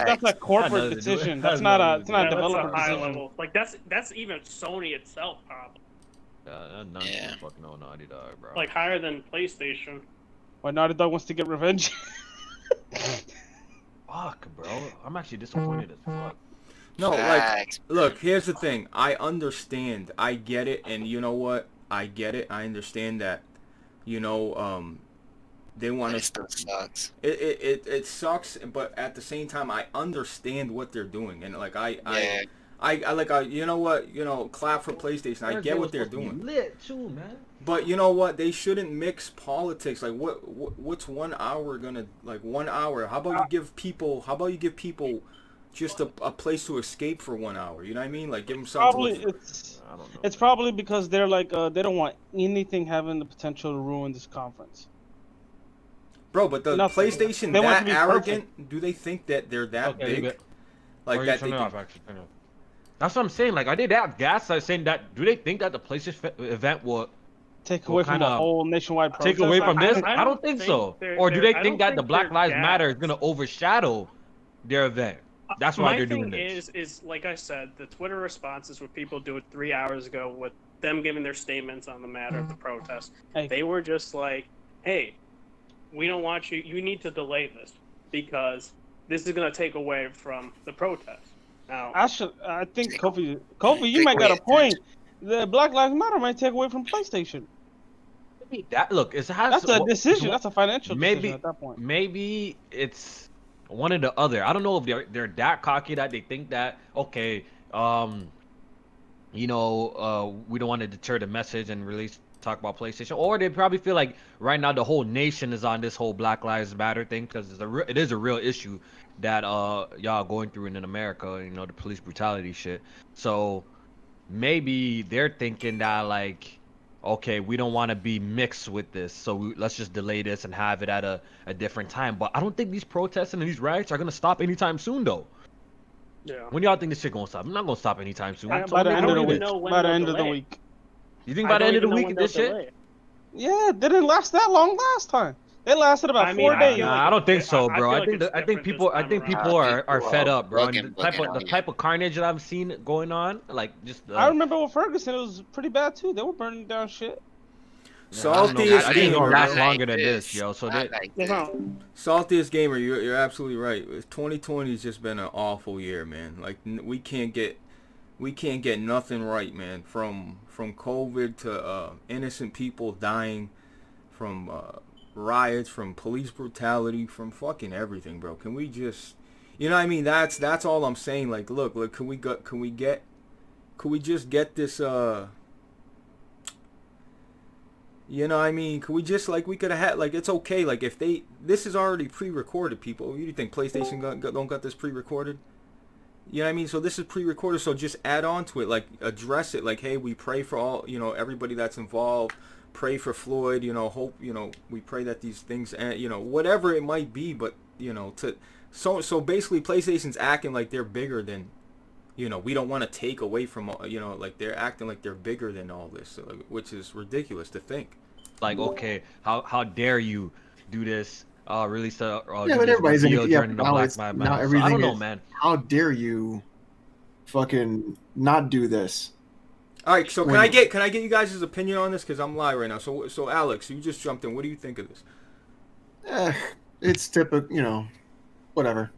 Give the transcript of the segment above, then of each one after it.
That's a corporate decision. That's not a it's not a That's a developer high decision. level. Like that's even Sony itself probably. None of you fucking know Naughty Dog, bro. Like higher than PlayStation. Why Naughty Dog wants to get revenge? Fuck, bro. I'm actually disappointed as fuck. No, like, look, here's the thing. I understand. I get it, and you know what? I get it. I understand that, you know, they want to... It still sucks. It sucks, but at the same time, I understand what they're doing. And, like, you know what? You know, clap for PlayStation. I get what they're doing. Lit, too, man. But you know what? They shouldn't mix politics. Like, what's 1 hour gonna... Like, 1 hour? How about you give people just a place to escape for 1 hour? You know what I mean? Like, give them something. Probably it's probably because they're like they don't want anything having the potential to ruin this conference. Bro, but the PlayStation they that arrogant? Perfect. Do they think that they're that big? Like that? That's what I'm saying. Like, are they that gas? I'm saying that. Do they think that the PlayStation event will take away from the whole nationwide protest? Take away from this? I don't think so. Or do they think that the Black Lives Matter is gonna overshadow their event? That's why they're doing this. My thing is like I said, the Twitter responses where people do it 3 hours ago with them giving their statements on the matter of the protest. They were just like, hey, we don't want you. You need to delay this because this is going to take away from the protest. Now, I think Kofi, you might got a point. The Black Lives Matter might take away from PlayStation. That look, that's a decision. That's a financial decision at that point. Maybe it's one or the other. I don't know if they're that cocky that they think that okay, you know, we don't want to deter the message and talk about PlayStation, or they probably feel like right now the whole nation is on this whole Black Lives Matter thing because it is a real issue that y'all going through in America, you know, the police brutality shit. So maybe they're thinking that like, okay, we don't want to be mixed with this, so let's just delay this and have it at a different time. But I don't think these protests and these riots are gonna stop anytime soon, though. Yeah. When y'all think this shit gonna stop? I'm not gonna stop anytime soon. By the end of the week. By the end of the week. You think by the end of the week this shit? Yeah, it didn't last that long last time. It lasted about 4 days. Nah, I don't think so, bro. I think people are fed up, bro. And the type of carnage that I've seen going on, like just. I remember with Ferguson, it was pretty bad too. They were burning down shit. Saltiest I didn't last longer than this, yo. So Saltiest gamer, you're absolutely right. 2020 has just been an awful year, man. Like we can't get nothing right, man. From COVID to innocent people dying, from riots, from police brutality, from fucking everything, bro. Can we just, you know what I mean? That's all I'm saying. Like, look, can we just get this you know what I mean? Could we just, like, we could have had, like, it's okay. Like, if this is already pre-recorded, people. You think PlayStation don't got this pre-recorded? You know what I mean? So this is pre-recorded, so just add on to it. Like, address it. Like, hey, we pray for all, you know, everybody that's involved. Pray for Floyd, you know, hope, you know, we pray that these things, you know, whatever it might be. But, you know, so basically PlayStation's acting like they're bigger than, you know, we don't want to take away from, you know, like they're acting like they're bigger than all this, so, like, which is ridiculous to think. Like, okay, how dare you do this? Release a but everybody's during the Black Lives Matter. So I don't know, man. How dare you, fucking not do this? All right, so can I get you guys' opinion on this? Because I'm live right now. So Alex, you just jumped in. What do you think of this? It's typical, you know, whatever.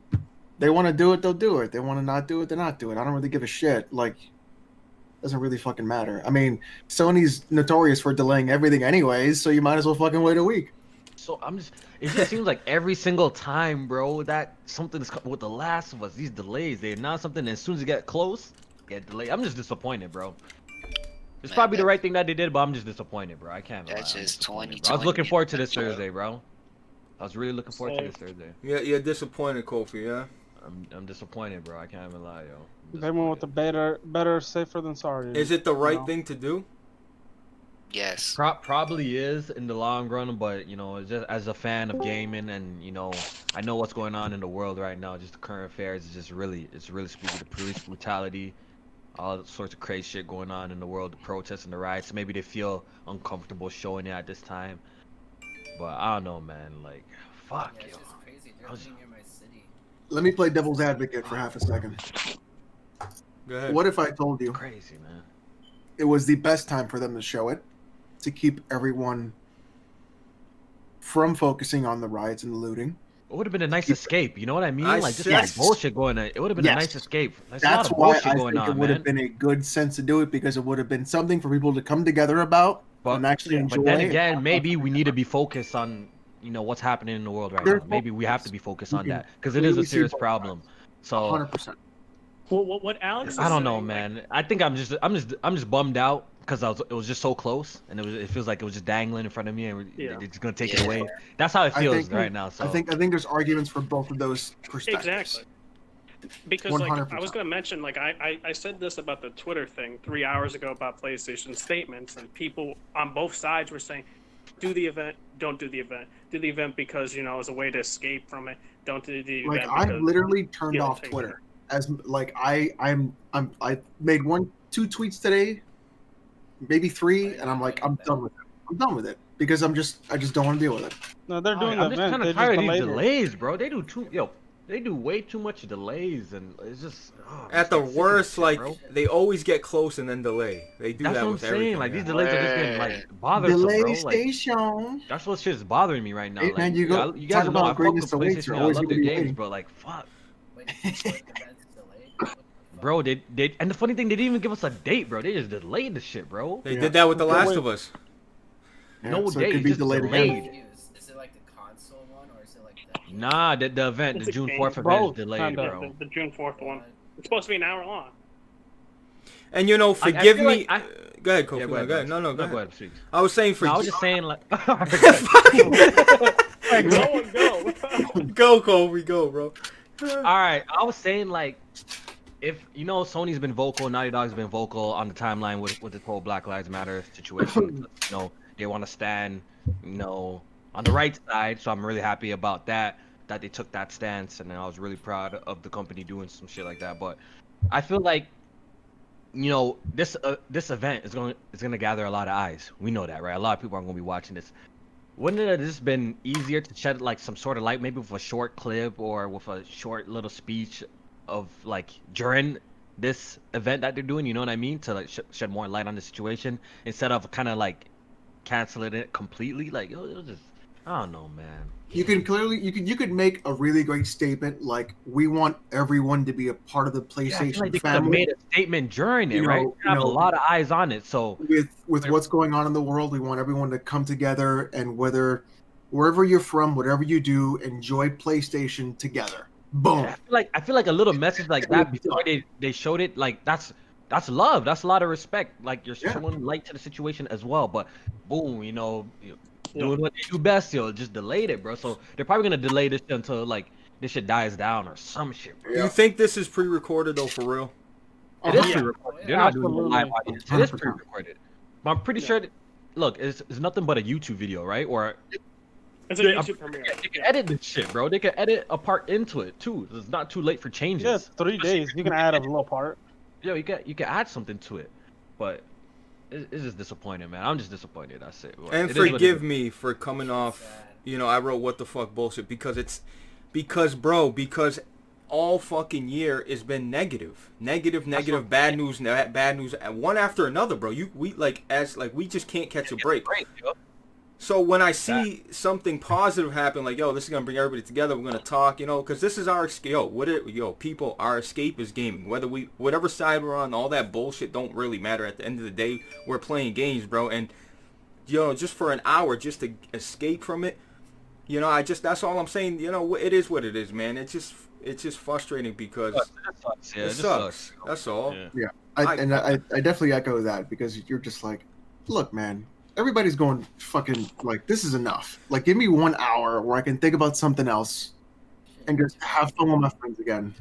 They want to do it, they'll do it. They want to not do it, they're not do it. I don't really give a shit. Like, doesn't really fucking matter. I mean, Sony's notorious for delaying everything anyways, so you might as well fucking wait a week. So it just seems like every single time, bro, that something is with The Last of Us, these delays, they announce something, and as soon as it get close, get delayed. I'm just disappointed, bro. It's probably the right thing that they did, but I'm just disappointed, bro. I can't lie. That's just 2020. I was looking forward to this Thursday, bro. I was really looking forward to this Thursday. Yeah, you're disappointed, Kofi, yeah? I'm disappointed, bro. I can't even lie, yo. They went with the better, safer than sorry. Is it the right thing to do? Yes. Probably is in the long run, but you know, just as a fan of gaming, and you know, I know what's going on in the world right now. Just the current affairs is just really spooky. The police brutality, all sorts of crazy shit going on in the world, the protests and the riots. Maybe they feel uncomfortable showing it at this time, but I don't know, man. Like, fuck, yo. It's just crazy. They're living near my city. Let me play devil's advocate for half a second. Go ahead. What if I told you Crazy, man. it was the best time for them to show it, to keep everyone from focusing on the riots and the looting? It would have been a nice escape. You know what I mean? Like just Yes. like bullshit going on. It would have been a nice escape. There's a lot That's of why bullshit I going think on, it would man. have been a good sense to do it, because it would have been something for people to come together about and actually enjoy. But then again, maybe we need to be focused on, you know, what's happening in the world right now. Maybe we have to be focused on that because it is a serious problem. So 100%. Well, what Alex? I don't know, saying, man. I think I'm just bummed out because it was just so close, and it feels like it was just dangling in front of me, and they're just gonna take it away. That's how it feels right now. So I think there's arguments for both of those perspectives. Exactly. Because like 100%. I was gonna mention, like I said this about the Twitter thing 3 hours ago about PlayStation statements, and people on both sides were saying, do the event, don't do the event. Do the event because, you know, as a way to escape from it. Don't do the Like, event. I've literally turned you know, off Twitter. As like I made 2 tweets today, maybe 3, and I'm like, I'm done with it. I'm done with it because I just don't want to deal with it. No, they're doing I'm the just event. kind They of just tired of these delayed it. delays, bro. They do way too much delays, and it's just At the I'm sick of this worst, shit, like bro. they always get close and then delay. They do That's that what I'm with saying. everything. Like these yeah. delays are just getting like bothersome, Delay bro. Like station. that's what shit's bothering me right now. Hey, like, man, you guys talk know about I fuck greatness with awaits, PlayStation. you're I always love gonna their be games, waiting. but like fuck, Wait, bro. They and the funny thing, they didn't even give us a date, bro. They just delayed the shit, bro. They Yeah. did that with The Okay, Last wait. of Us. Yeah, No so date, it could be just delayed delayed. again. Is it like the console one or is it like the Nah, the event, It's the a June game. 4th event Both, is delayed, kinda. bro. the June 4th one. It's supposed to be an hour long. And you know, I forgive feel me. like Go ahead, Kofi. Yeah, go ahead. No, go ahead. Please. I was saying No, I was forgive. just saying like. Like, go and go. Go, Kofi, go, bro. All right, I was saying like, if you know, Sony's been vocal, Naughty Dog's been vocal on the timeline with the whole Black Lives Matter situation. You know, they want to stand, you know, on the right side. So I'm really happy about that they took that stance, and I was really proud of the company doing some shit like that. But I feel like, you know, this event is gonna gather a lot of eyes. We know that, right? A lot of people are gonna be watching this. Wouldn't it have just been easier to shed like some sort of light, maybe with a short clip or with a short little speech of like during this event that they're doing? You know what I mean? To like shed more light on the situation instead of kind of like canceling it completely. Like it was just, I don't know, man. You can clearly you could make a really great statement like, we want everyone to be a part of the Yeah, I PlayStation feel like they could have family. made a statement during it, You know- right? you Have a know- lot of eyes on it, so With what's going on in the world, we want everyone to come together, and wherever you're from, whatever you do, enjoy PlayStation together. Boom. I feel like a little message like that before they showed it, like that's love. That's a lot of respect. Like you're showing light to the situation as well. But boom, you know, doing what they do best, just delayed it, bro. So they're probably gonna delay this shit until like this shit dies down or some shit. Bro. Do you think this is pre-recorded though, for real? It is Yeah. pre-recorded. They're not doing a live audience. It is 100%. pre-recorded. But I'm pretty sure. Look, it's nothing but a YouTube video, right? Or It's a YouTube premiere. they can edit this shit, bro. They can edit a part into it too. It's not too late for changes. Yeah, it's 3 days. You can add a little part. Yo, you can add something to it, but it's just disappointing, man. I'm just disappointed. That's it. And It is what it forgive is. me for coming off. You know, I wrote what the fuck bullshit because all fucking year has been negative, bad news, one after another, bro. We just can't catch a break. So when I see something positive happen, like, yo, this is gonna bring everybody together, we're gonna talk, you know, because this is our escape. People, our escape is gaming. Whatever side we're on, all that bullshit don't really matter. At the end of the day, we're playing games, bro, and just for an hour, just to escape from it, that's all I'm saying. You know, it is what it is, man. It's just frustrating because it sucks. That's all. Yeah. I definitely echo that, because you're just like, look, man, everybody's going fucking like, this is enough. Like, give me 1 hour where I can think about something else and just have fun with my friends again.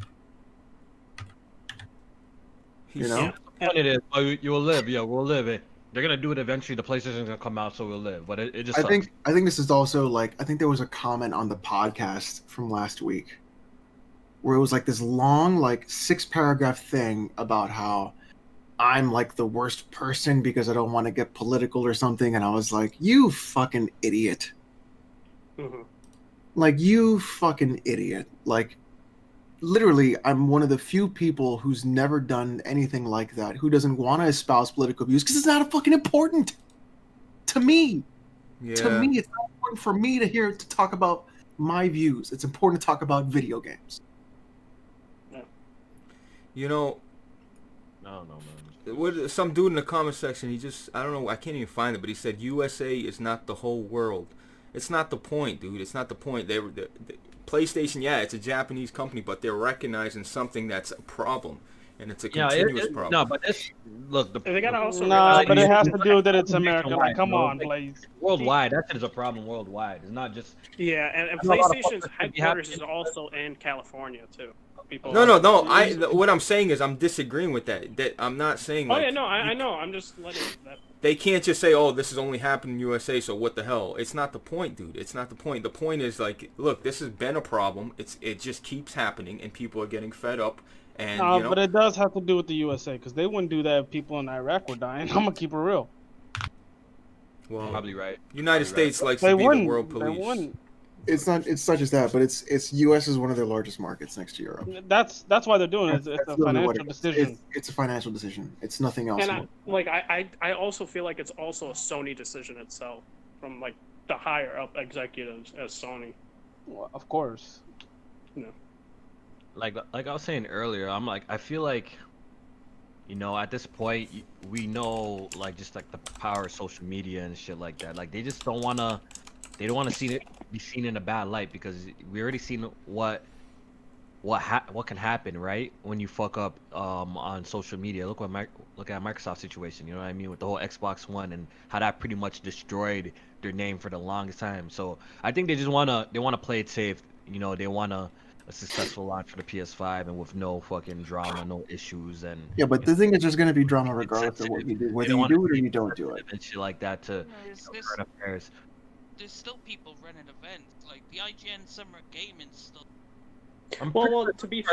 You know? The point is, you will live. Yeah, we'll live it. They're gonna do it eventually. The PlayStation's gonna come out, so we'll live. But it just. I Sucks. think this is also like, I think there was a comment on the podcast from last week where it was like this long, like 6-paragraph thing about how I'm like the worst person because I don't want to get political or something, and I was like, you fucking idiot. Mm-hmm. Like, you fucking idiot. Like, literally, I'm one of the few people who's never done anything like that, who doesn't want to espouse political views because it's not fucking important to me. Yeah. To me, it's not important for me to talk about my views. It's important to talk about video games. You know, No, man. what some dude in the comment section, he just, I don't know, I can't even find it, but he said USA is not the whole world. It's not the point, dude. It's not the point. PlayStation, yeah, it's a Japanese company, but they're recognizing something that's a problem, and it's a continuous problem. No, but look, They gotta also No, realize but it that- has to do that it's America. Like, come on, Blaze. Worldwide, that shit is a problem worldwide. It's not just. Yeah, and I know a lot of PlayStation's fuckers think you headquarters have is to- also in California too. People. No. What I'm saying is I'm disagreeing with that. That I'm not saying. Oh Like, yeah, no, I know. I'm just letting that. they can't just say, "Oh, this is only happening in USA," so what the hell? It's not the point, dude. It's not the point. The point is like, look, this has been a problem. It just keeps happening, and people are getting fed up. And No, you know, but it does have to do with the USA because they wouldn't do that if people in Iraq were dying. I'm gonna keep it real. well, Probably right. United Probably States likes They to be wouldn't. the world They police. wouldn't. It's not just that, but it's U.S. is one of their largest markets next to Europe. That's why they're doing it. It's a That's literally what financial it is. decision. It's a financial decision. It's nothing else. And I also feel like it's also a Sony decision itself, from like the higher up executives at Sony. Well, of course. Like I was saying earlier, I feel like, you know, at this point, we know like just like the power of social media and shit like that. Like they just don't wanna be seen in a bad light because we already seen what can happen, right? When you fuck up on social media. Look at Microsoft situation. You know what I mean with the whole Xbox One and how that pretty much destroyed their name for the longest time. So I think they wanna play it safe. You know, they want a successful launch for the PS5 and with no fucking drama, no issues, and Yeah, but the thing is, there's going to be drama regardless of what you do, whether you do it or you don't do it. and shit like that to There's current affairs. still people running events like the IGN Summer Gaming stuff. Well, to be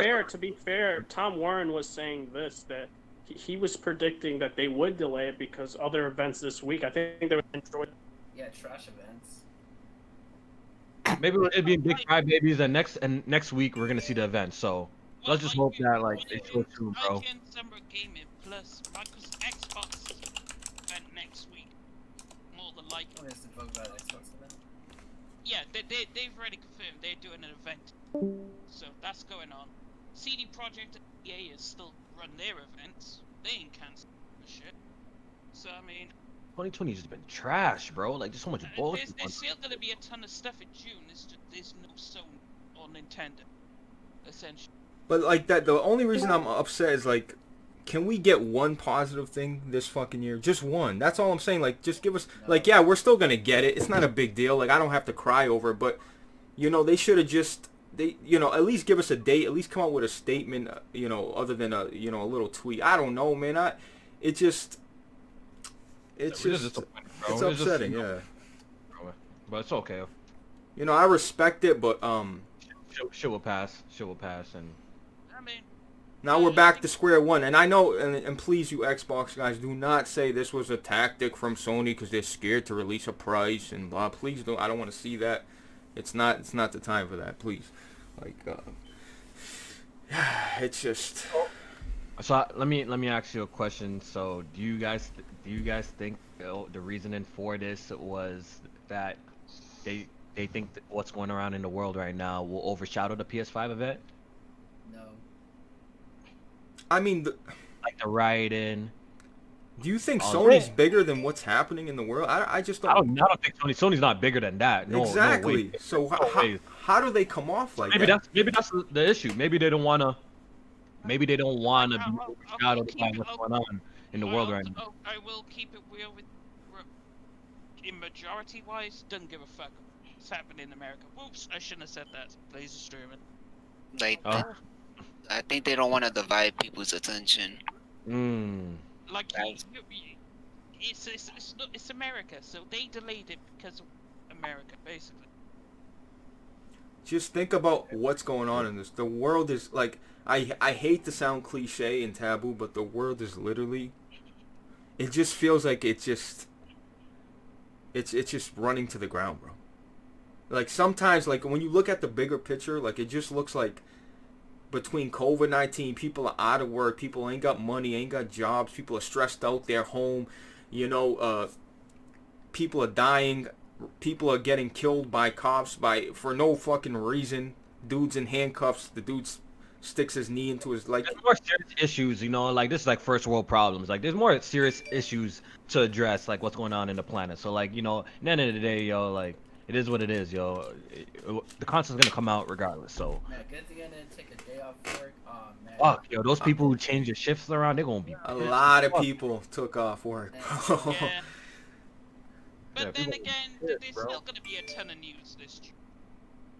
fair, Tom Warren was saying this that he was predicting that they would delay it because other events this week. I think they would enjoy. Yeah, trash events. Maybe it'll be Big Five Babies, and next week we're gonna see the event. So let's just hope that like they show through, bro. IGN Summer Gaming plus Microsoft Xbox event next week. More than likely. What is the bug about Xbox event? Yeah, they've already confirmed they're doing an event. So that's going on. CD Projekt and EA is still run their events. They ain't canceled the shit. So I mean, 2020 has just been trash, bro. Like there's so much bullshit. there's still gonna be a ton of stuff in June. There's no Sony or Nintendo, essentially. But like that, the only reason I'm upset is like, can we get one positive thing this fucking year? Just one. That's all I'm saying. Like, just give us like, yeah, we're still gonna get it. It's not a big deal. Like, I don't have to cry over it. But you know, they should have just at least give us a date. At least come out with a statement. You know, other than a a little tweet. I don't know, man. It's just it's upsetting. Yeah. But it's okay. You know, I respect it, but Shit will pass. Shit will pass, and I mean, now we're back to square one. And I know, and please, you Xbox guys, do not say this was a tactic from Sony because they're scared to release a price and blah. Please don't. I don't want to see that. It's not the time for that. Please, like, it's just. so let me ask you a question. So do you guys think the reasoning for this was that they think that what's going around in the world right now will overshadow the PS5 event? No. I mean, Like the rioting. do you think Oh, Sony's bigger than what's happening in the world? I just don't. I don't think Sony's not bigger than that. No, exactly. No way. So No way. how do they come off like Maybe that? that's the issue. Maybe they don't wanna be I'll overshadowed keep by it- what's going on in the world right now. I will keep it real with. In majority wise, doesn't give a fuck what's happening in America. Whoops, I shouldn't have said that. Blaze is streaming. Like, Oh. I think they don't want to divide people's attention. Like, Right. it's America, so they delayed it because of America, basically. Just think about what's going on in this. The world is like, I hate to sound cliche and taboo, but the world is literally. It just feels like it's just running to the ground, bro. Like sometimes, like when you look at the bigger picture, like it just looks like between COVID-19, people are out of work, people ain't got money, ain't got jobs, people are stressed out, they're home, you know, people are dying, people are getting killed by cops for no fucking reason. Dude's in handcuffs, the dude sticks his knee into his, like, There's more serious issues, you know, like this is like first world problems. Like there's more serious issues to address, like what's going on in the planet. So like, you know, at the end of the day, yo, like it is what it is, yo. The content's gonna come out regardless. So. Man, good thing I didn't take a day off work. Oh man. Fuck, yo, those people who change their shifts around, they're gonna be. a lot of people took off work. Yeah. But Yeah, then people again, are pissed, there's bro. still gonna be a ton of news this June.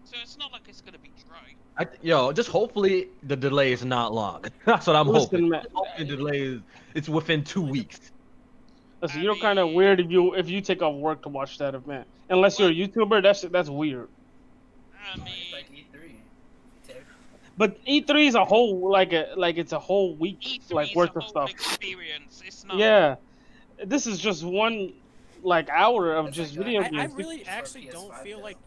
So it's not like it's gonna be dry. Yo, just hopefully the delay is not long. That's what I'm Listen, hoping. man. Hopefully the delay is it's within 2 weeks. Listen, you're kind of weird if you take off work to watch that event. Unless you're a YouTuber, that's weird. I mean, It's like E3. Take- But E3 is a whole it's a whole week E3 like is worth a of whole stuff. experience. It's not. Yeah, this is just one like hour of It's just like, video I games. really for actually PS5 don't feel though. like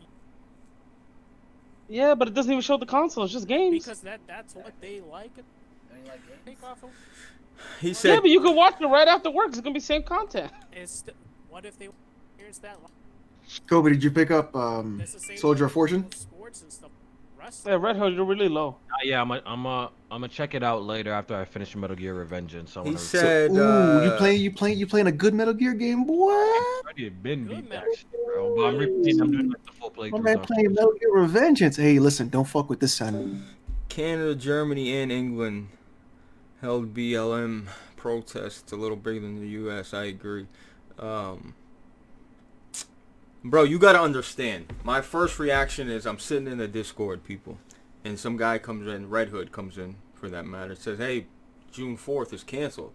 Yeah, but it doesn't even show the console. It's just games. because that's what they like and Don't you like games? take off of. He said, Yeah, but you can watch it right after work. It's gonna be same content. What if they here's that Kobe, did you pick up that's the same Soldier of with Fortune? sports and stuff. Yeah, Red Hood, you're really low. Yeah, I'm gonna check it out later after I finish Metal Gear Revengeance. So I he wanna- said, Ooh, you playing a good Metal Gear game, boy. I already been Good beat that Metal shit, bro. But I'm repeating. I'm doing like the full My playthrough. man playing Metal Gear Revengeance. Hey, listen, don't fuck with this son. Canada, Germany, and England held BLM protests a little bigger than the U.S. I agree. Bro, you gotta understand. My first reaction is I'm sitting in the Discord, people, and some guy comes in, Red Hood comes in, for that matter, says, hey, June 4th is canceled.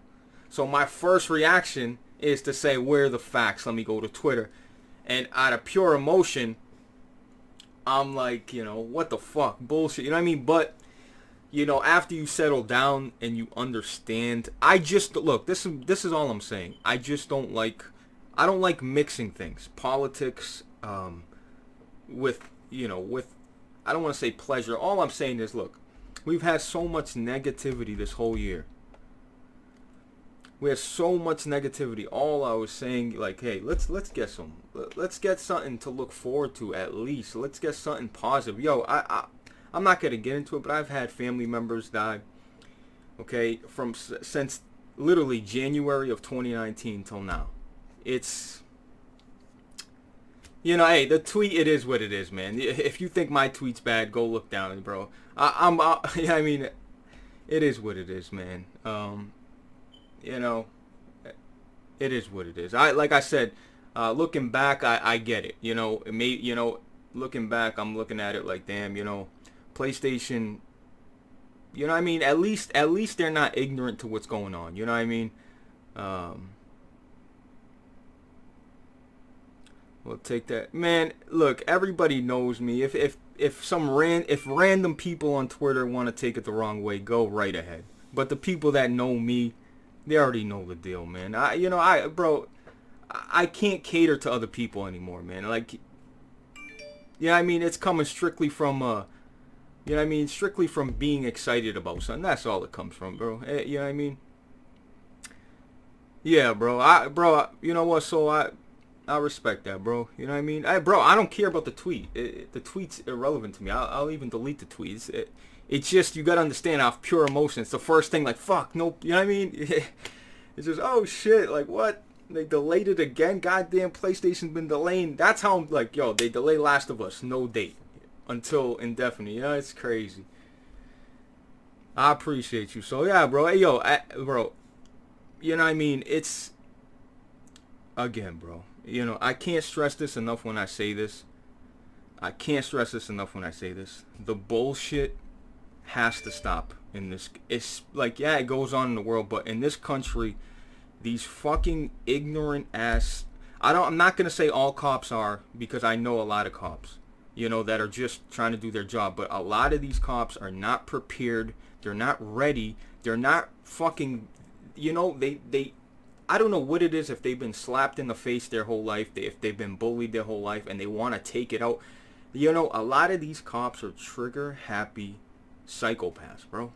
So my first reaction is to say, where are the facts? Let me go to Twitter. And out of pure emotion, I'm like, you know, what the fuck? Bullshit. You know what I mean? But, you know, after you settle down and you understand, look, this is all I'm saying. I don't like mixing things. Politics, with, I don't want to say pleasure. All I'm saying is, look, we've had so much negativity this whole year. We have so much negativity. All I was saying, like, hey, let's get something to look forward to at least. Let's get something positive. Yo, I'm not gonna get into it, but I've had family members die. Okay, since literally January of 2019 till now. It's, you know, hey, the tweet, it is what it is, man. If you think my tweet's bad, go look down, bro. I mean, it is what it is, man. You know, it is what it is. Like I said, looking back, I get it. You know, looking back, I'm looking at it like, damn, you know, PlayStation. You know what I mean? At least they're not ignorant to what's going on. You know what I mean? We'll take that, man. Look, everybody knows me. If random people on Twitter want to take it the wrong way, go right ahead. But the people that know me, they already know the deal, man. I can't cater to other people anymore, man. Like, yeah, I mean, it's coming strictly from, you know what I mean? Strictly from being excited about something. That's all it comes from, bro. You know what I mean? Yeah, bro. You know what? So I respect that, bro. You know what I mean? I don't care about the tweet. The tweet's irrelevant to me. I'll even delete the tweets. It's just, you gotta understand, off pure emotion. It's the first thing, like, fuck, nope. You know what I mean? It's just, oh shit, like, what? They delayed it again? Goddamn, PlayStation's been delaying. That's how I'm like, yo, they delay Last of Us, no date. Until indefinite. You know, it's crazy. I appreciate you. So, yeah, bro. Hey, yo, bro. You know what I mean? It's, again, bro. You know, I can't stress this enough when I say this. The bullshit has to stop in this. It's like, yeah, it goes on in the world, but in this country, these fucking ignorant ass, I'm not going to say all cops are, because I know a lot of cops, you know, that are just trying to do their job, but a lot of these cops are not prepared. They're not ready. They're not fucking, you know, they I don't know what it is, if they've been slapped in the face their whole life, if they've been bullied their whole life and they want to take it out. You know, a lot of these cops are trigger happy psychopaths, bro.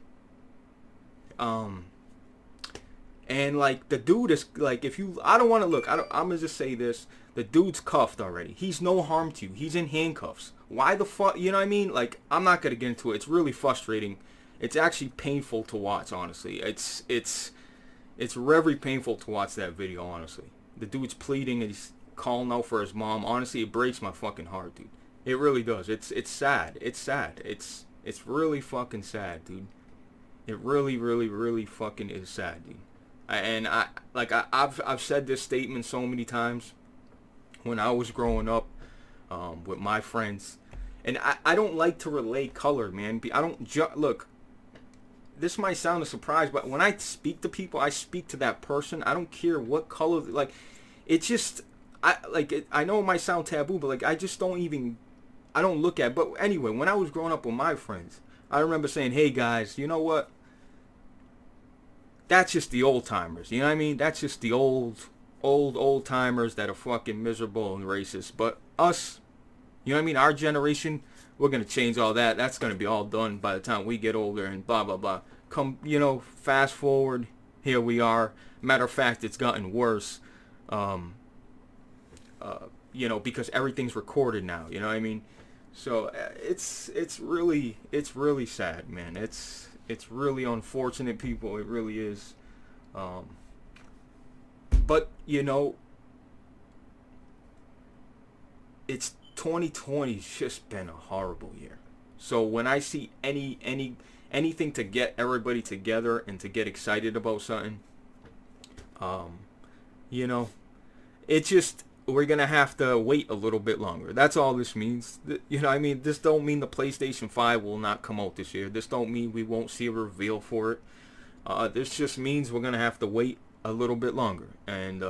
And like the dude is like, if you, I don't want to look. I'm gonna just say this: the dude's cuffed already. He's no harm to you. He's in handcuffs. Why the fuck? You know what I mean? Like, I'm not gonna get into it. It's really frustrating. It's actually painful to watch. Honestly, it's very painful to watch that video. Honestly, the dude's pleading and he's calling out for his mom. Honestly, it breaks my fucking heart, dude. It really does. It's sad. It's sad. It's really fucking sad, dude. It really, really, really fucking is sad, dude. I've said this statement so many times when I was growing up with my friends, and I don't like to relay color, man. I don't look. This might sound a surprise, but when I speak to people, I speak to that person. I don't care what color. Like, it's just I know it might sound taboo, but like I just don't even. I don't look at. But anyway, when I was growing up with my friends, I remember saying, "Hey guys, you know what? That's just the old timers." You know what I mean? That's just the old timers that are fucking miserable and racist. But us, you know what I mean? Our generation, we're going to change all that. That's going to be all done by the time we get older and blah, blah, blah. Come, fast forward. Here we are. Matter of fact, it's gotten worse. Because everything's recorded now. You know what I mean? So it's really sad, man. It's really unfortunate, people. It really is. But, it's 2020's just been a horrible year. So when I see anything to get everybody together and to get excited about something, it just, we're going to have to wait a little bit longer. That's all this means. This don't mean the PlayStation 5 will not come out this year. This don't mean we won't see a reveal for it. This just means we're going to have to wait a little bit longer. And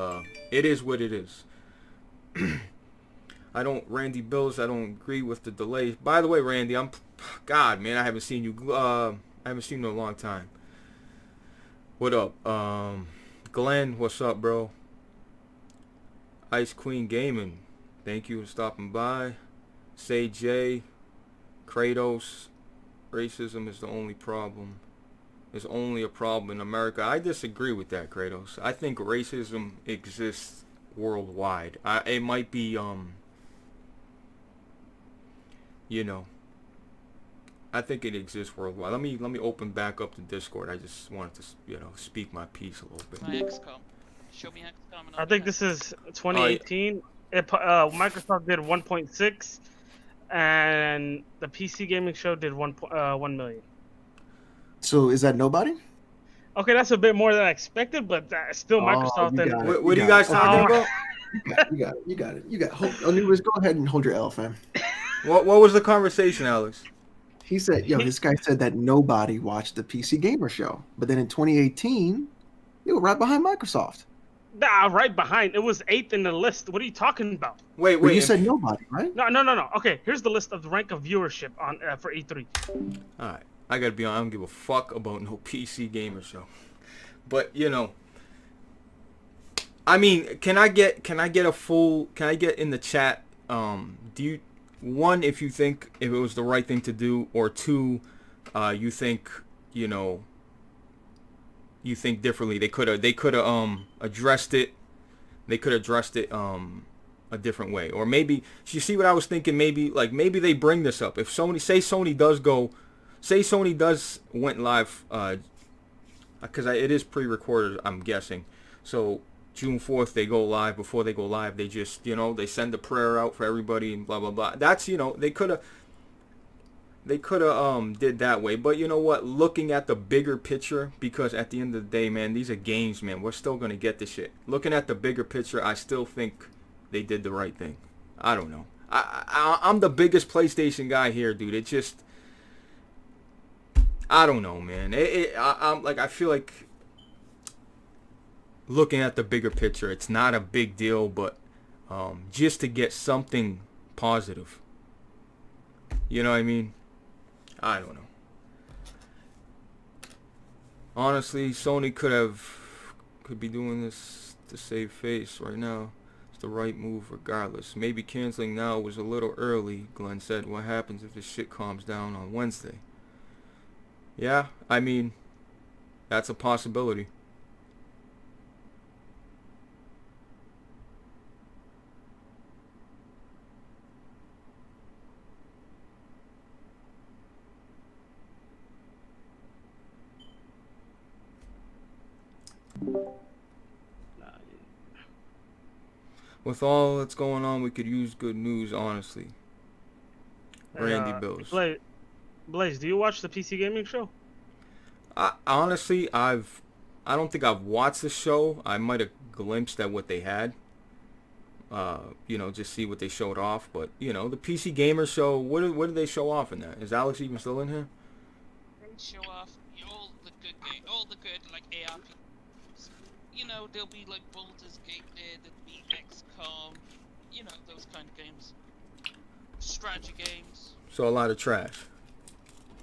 it is what it is. Randy Bills, I don't agree with the delay. By the way, Randy, God, man, I haven't seen you. I haven't seen you in a long time. What up? Glenn, what's up, bro? Ice Queen Gaming, thank you for stopping by. Say J, Kratos, racism is the only problem. It's only a problem in America. I disagree with that, Kratos. I think racism exists worldwide. It might be, I think it exists worldwide. Let me open back up the Discord. I just wanted to, speak my piece a little bit. My XCOM. Show me XCOM. I think this is 2018. Microsoft did 1.6, and the PC gaming show did 1 million. So is that nobody? Okay, that's a bit more than I expected, but still Microsoft. What are you guys talking about? You got it. Anyways, go ahead and hold your L, fam. What was the conversation, Alex? He said, this guy said that nobody watched the PC Gamer Show. But then in 2018, you were right behind Microsoft. Nah, right behind. It was 8th in the list. What are you talking about? Wait. But you said nobody, right? No. Okay, here's the list of the rank of viewership on for E3. All right. I gotta be honest. I don't give a fuck about no PC Gamer Show. But, I mean, can I get in the chat, one, if you think if it was the right thing to do, or two, you think differently. They could have addressed it. They could have addressed it a different way. Or maybe, you see what I was thinking, maybe they bring this up. If Sony does went live, because it is pre-recorded, I'm guessing. So June 4th they go live. Before they go live, they just they send a prayer out for everybody and blah blah blah. That's they could have did that way. But you know what? Looking at the bigger picture, because at the end of the day, man, these are games, man. We're still gonna get this shit. Looking at the bigger picture, I still think they did the right thing. I don't know. I'm the biggest PlayStation guy here, dude. It just, I don't know, man. I feel like looking at the bigger picture, it's not a big deal, but just to get something positive. You know what I mean? I don't know. Honestly, Sony could be doing this to save face right now. It's the right move regardless. Maybe canceling now was a little early, Glenn said. What happens if the shit calms down on Wednesday? Yeah, I mean, that's a possibility. With all that's going on, we could use good news, honestly. Randy Bills. Blaze, do you watch the PC gaming show? Honestly, I don't think I've watched the show. I might have glimpsed at what they had. Just see what they showed off. But the PC Gamer Show. What did they show off in that? Is Alex even still in here? They show off all the good game, all the good like ARP. There'll be like Baldur's Gate there, there'll be XCOM, those kind of games. Strategy games. So a lot of trash.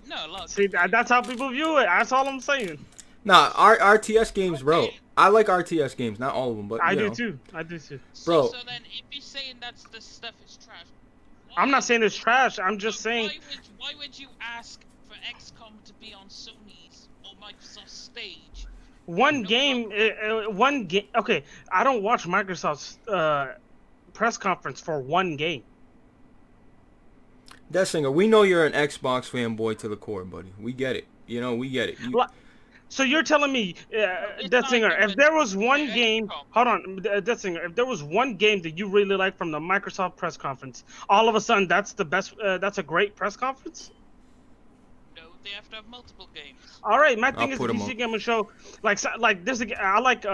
No, a lot. See, that's how people view it. That's all I'm saying. Nah, RTS games, bro. I like RTS games, not all of them, but I do too. Bro. So then, if you're saying that the stuff is trash, I'm not saying it's trash. I'm just saying. Why would you ask for XCOM to be on Sony's or Microsoft's stage? One game. Okay, I don't watch Microsoft's press conference for one game. Dessinger, we know you're an Xbox fanboy to the core, buddy. We get it. We get it. So you're telling me, Dessinger, if there was one game, hold on, Dessinger, if there was one game that you really like from the Microsoft press conference, all of a sudden that's the best, that's a great press conference? No, they have to have multiple games. All right, my thing is the PC Gamer Show, like there's I like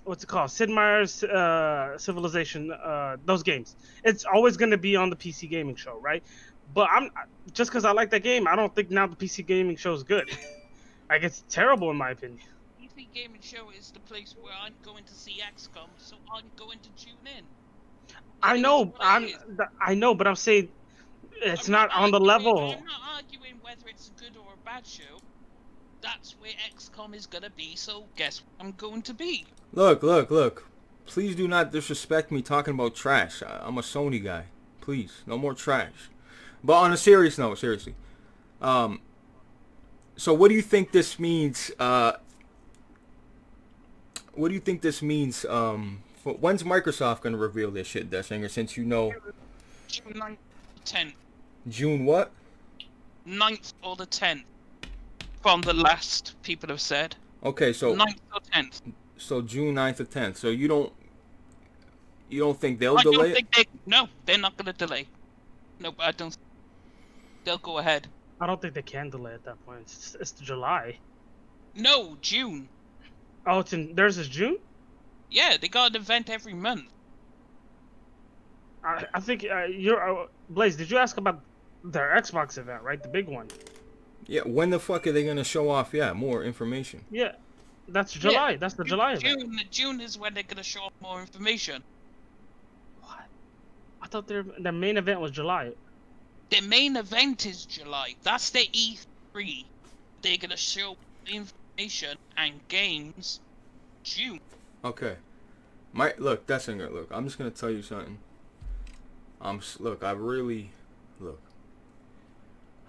what's it called, Sid Meier's Civilization, those games. It's always going to be on the PC Gaming Show, right? But just because I like that game, I don't think now the PC Gaming Show is good. Like, it's terrible in my opinion. PC Gaming Show is the place where I'm going to see XCOM, so I'm going to tune in. I know, but I'm saying it's not on the level. I'm not arguing whether it's a good or a bad show. That's where XCOM is gonna be, so guess where I'm going to be. Look. Please do not disrespect me talking about trash. I'm a Sony guy. Please, no more trash. But on a serious note, seriously. So what do you think this means? What do you think this means? When's Microsoft gonna reveal this shit, Dessinger? Since you know. June 9th, 10th. June what? 9th or the 10th. From the last people have said. Okay, so 9th or 10th. So June 9th or 10th. So you don't think they'll delay it? No, they're not gonna delay. No, I don't. They'll go ahead. I don't think they can delay at that point. It's July. No, June. Oh, theirs is June? Yeah, they got an event every month. I think you're Blaze. Did you ask about their Xbox event, right? The big one. Yeah. When the fuck are they gonna show off? Yeah, more information. Yeah, that's July. Yeah, that's the July event. June is when they're gonna show off more information. What? I thought their main event was July. The main event is July. That's the E3. They're gonna show information and games June. Okay. Look, Dessinger, look, I'm just gonna tell you something. Look.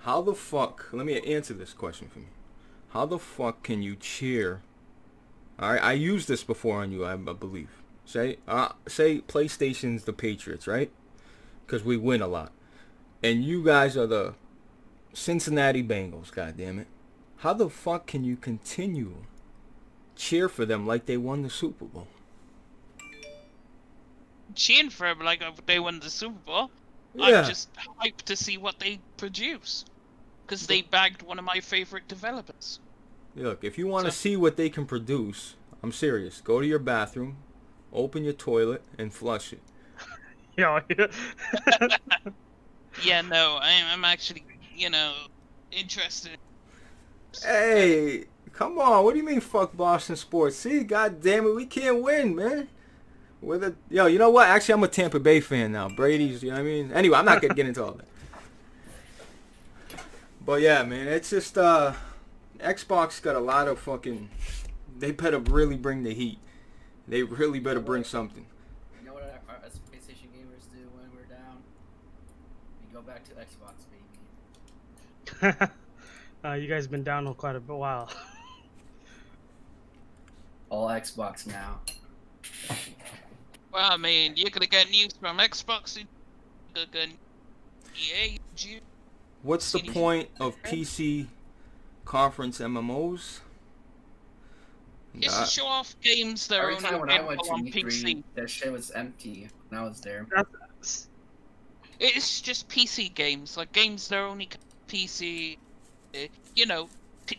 How the fuck, let me answer this question for me. How the fuck can you cheer? Alright, I used this before on you, I believe. Say PlayStation's the Patriots, right? Because we win a lot. And you guys are the Cincinnati Bengals, goddammit. How the fuck can you continue cheer for them like they won the Super Bowl? Cheering for them like they won the Super Bowl. Yeah. I'm just hyped to see what they produce. Because they bagged one of my favorite developers. Look, if you want to see what they can produce, I'm serious. Go to your bathroom, open your toilet, and flush it. Yeah. Yeah, no, I'm actually, interested. Hey, come on. What do you mean fuck Boston sports? See, god damn it, we can't win, man. You know what? Actually, I'm a Tampa Bay fan now. Brady's, you know what I mean? Anyway, I'm not going to get into all that. But yeah, man, it's just, Xbox got a lot of fucking, they better really bring the heat. They really better bring something. You know what us PlayStation gamers do when we're down? We go back to Xbox, baby. You guys been down on quite a while. All Xbox now. Well, I mean, you're gonna get news from Xbox, you're gonna get EA, June. What's the point of PC conference MMOs? It's to show off games that are Every only time when I went available to on E3, PC. that shit was empty when I was there. It's just PC games, like games that are only PC. You know,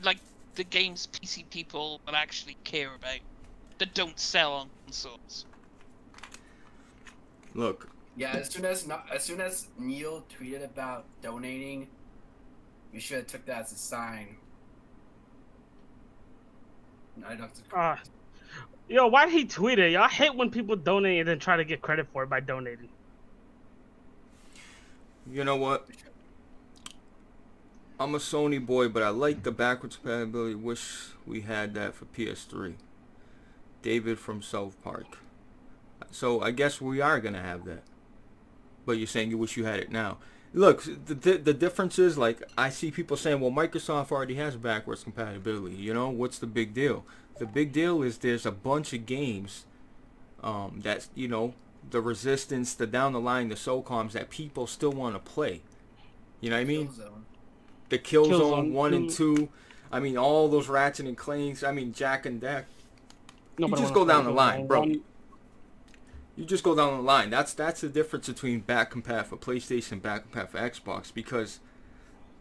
like the games PC people will actually care about that don't sell on consoles. Look. Yeah, as soon as Neil tweeted about donating, you should have took that as a sign. Yo, why'd he tweet it? Y'all hate when people donate and then try to get credit for it by donating. You know what? I'm a Sony boy, but I like the backwards compatibility. Wish we had that for PS3. David from South Park. So I guess we are gonna have that. But you're saying you wish you had it now. Look, the difference is, like, I see people saying, well, Microsoft already has backwards compatibility. You know, what's the big deal? The big deal is there's a bunch of games that's, you know, the Resistance, the down the line, the SOCOMs that people still want to play. You know what I mean? The Killzone 1 and 2. I mean, all those Ratchet and Clanks. I mean, Jack and Dax. You just go down the line, bro. You just go down the line. That's the difference between back compat for PlayStation and back compat for Xbox, because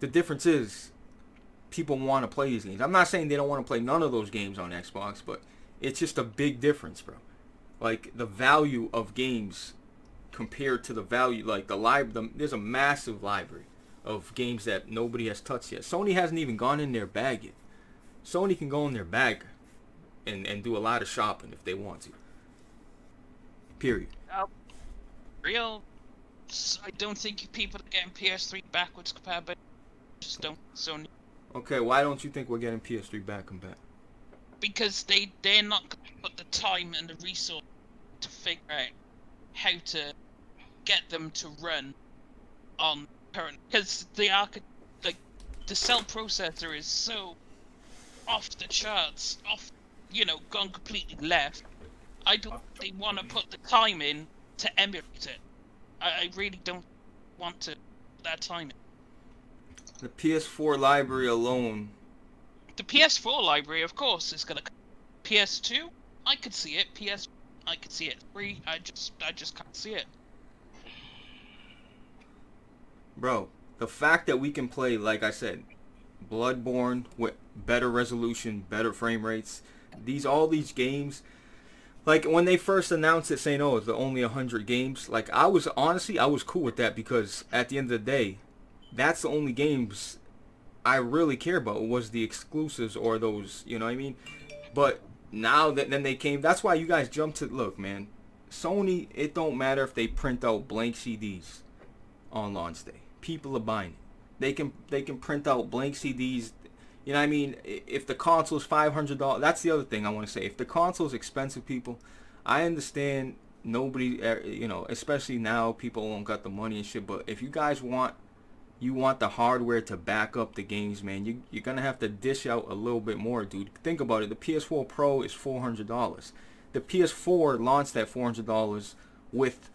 the difference is people want to play these games. I'm not saying they don't want to play none of those games on Xbox, but it's just a big difference, bro. Like, the value of games compared to the value, like there's a massive library of games that nobody has touched yet. Sony hasn't even gone in their bag yet. Sony can go in their bag and do a lot of shopping if they want to. Period. Real. I don't think people are getting PS3 backwards compatible. Just don't. Sony. Okay, why don't you think we're getting PS3 back compat? Because they're not going to put the time and the resource to figure out how to get them to run on current. Because the cell processor is so off the charts, gone completely left. I don't think they want to put the time in to emulate it. I really don't want to put that time in. The PS4 library alone. The PS4 library, of course, is gonna. PS2, I could see it. I could see it. 3, I just can't see it. Bro, the fact that we can play, like I said, Bloodborne with better resolution, better frame rates, all these games. Like, when they first announced it, saying, oh, it's only 100 games, like, I was cool with that, because at the end of the day, that's the only games I really care about, was the exclusives or those, you know what I mean? But now that then they came, that's why you guys jumped to, look, man, Sony, it don't matter if they print out blank CDs on launch day. People are buying it. They can print out blank CDs. You know what I mean? If the console's $500, that's the other thing I want to say. If the console's expensive, people, I understand nobody, especially now, people don't got the money and shit. But if you guys want the hardware to back up the games, man, you're going to have to dish out a little bit more, dude. Think about it. The PS4 Pro is $400. The PS4 launched at $400 with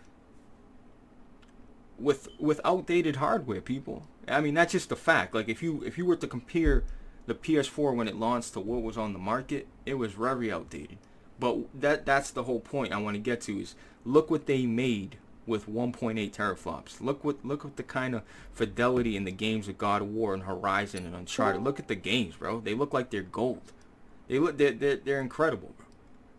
outdated hardware, people. I mean, that's just a fact. Like, if you were to compare the PS4 when it launched to what was on the market, it was very outdated. But that's the whole point I want to get to, is look what they made with 1.8 teraflops. Look what the kind of fidelity in the games of God of War and Horizon and Uncharted. Look at the games, bro. They look like they're gold. They're incredible, bro.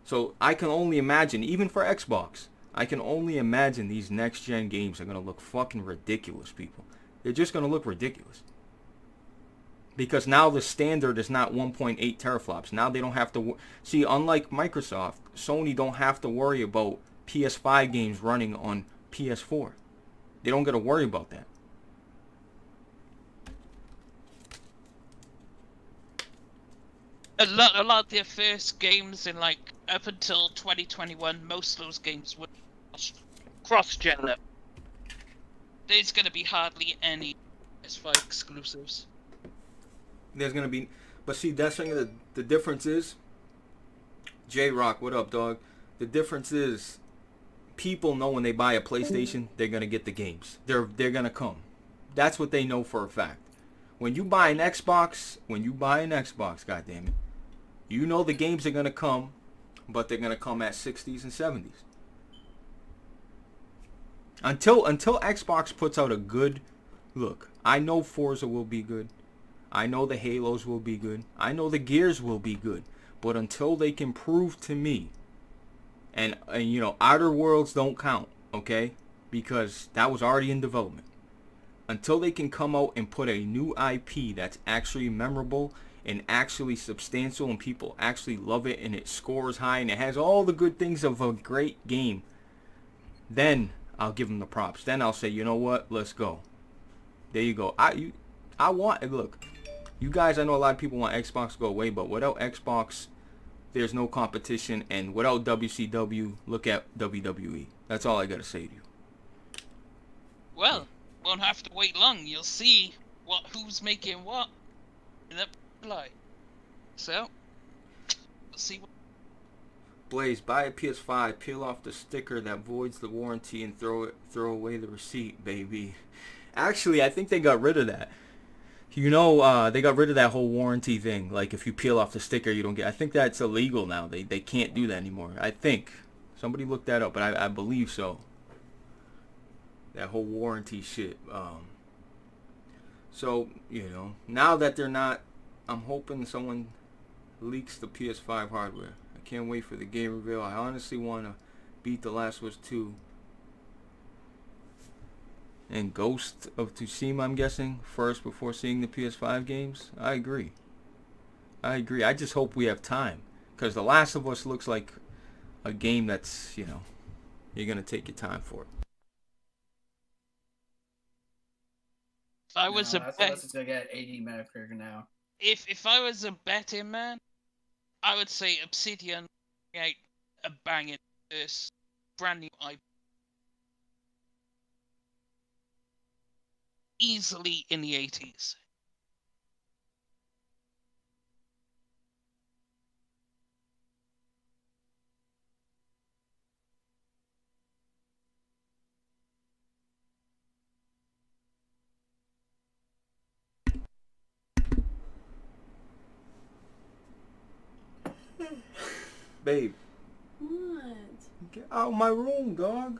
So I can only imagine, even for Xbox, I can only imagine these next gen games are gonna look fucking ridiculous, people. They're just gonna look ridiculous. Because now the standard is not 1.8 teraflops. Now they don't have to see, unlike Microsoft, Sony don't have to worry about PS5 games running on PS4. They don't got to worry about that. A lot of their first games in, like, up until 2021, most of those games were cross-gen. There's gonna be hardly any PS5 exclusives. there's gonna be, but see, that's the difference is. J Rock, what up, dog? The difference is, people know when they buy a PlayStation, they're gonna get the games. They're gonna come. That's what they know for a fact. When you buy an Xbox, goddamn it, you know the games are gonna come, but they're gonna come at 60s and 70s. Until Xbox puts out a good look, I know Forza will be good. I know the Halos will be good. I know the Gears will be good. But until they can prove to me, and you know, Outer Worlds don't count, okay? Because that was already in development. Until they can come out and put a new IP that's actually memorable and actually substantial and people actually love it and it scores high and it has all the good things of a great game, then I'll give them the props. Then I'll say, you know what? Let's go. There you go. I want, look, you guys, I know a lot of people want Xbox to go away, but without Xbox, there's no competition, and without WCW, look at WWE. That's all I gotta say to you. Well, won't have to wait long. You'll see who's making what in that line. So, we'll see. Blaze, buy a PS5, peel off the sticker that voids the warranty, and throw away the receipt, baby. Actually, I think they got rid of that. You know, they got rid of that whole warranty thing. Like, if you peel off the sticker, you don't get... I think that's illegal now. They can't do that anymore. I think. Somebody looked that up, but I believe so. That whole warranty shit. So, you know, now that they're not... I'm hoping someone leaks the PS5 hardware. I can't wait for the game reveal. I honestly want to beat The Last of Us 2. And Ghost of Tsushima, I'm guessing, first before seeing the PS5 games. I agree. I just hope we have time. Because The Last of Us looks like a game that's, you know, you're going to take your time for it. If I was Last of Us is going to get 80 Metacritic now. If I was a betting man, I would say Obsidian create a banging first brand new IP. Easily in the 80s. Babe. What? Get out of my room, dog.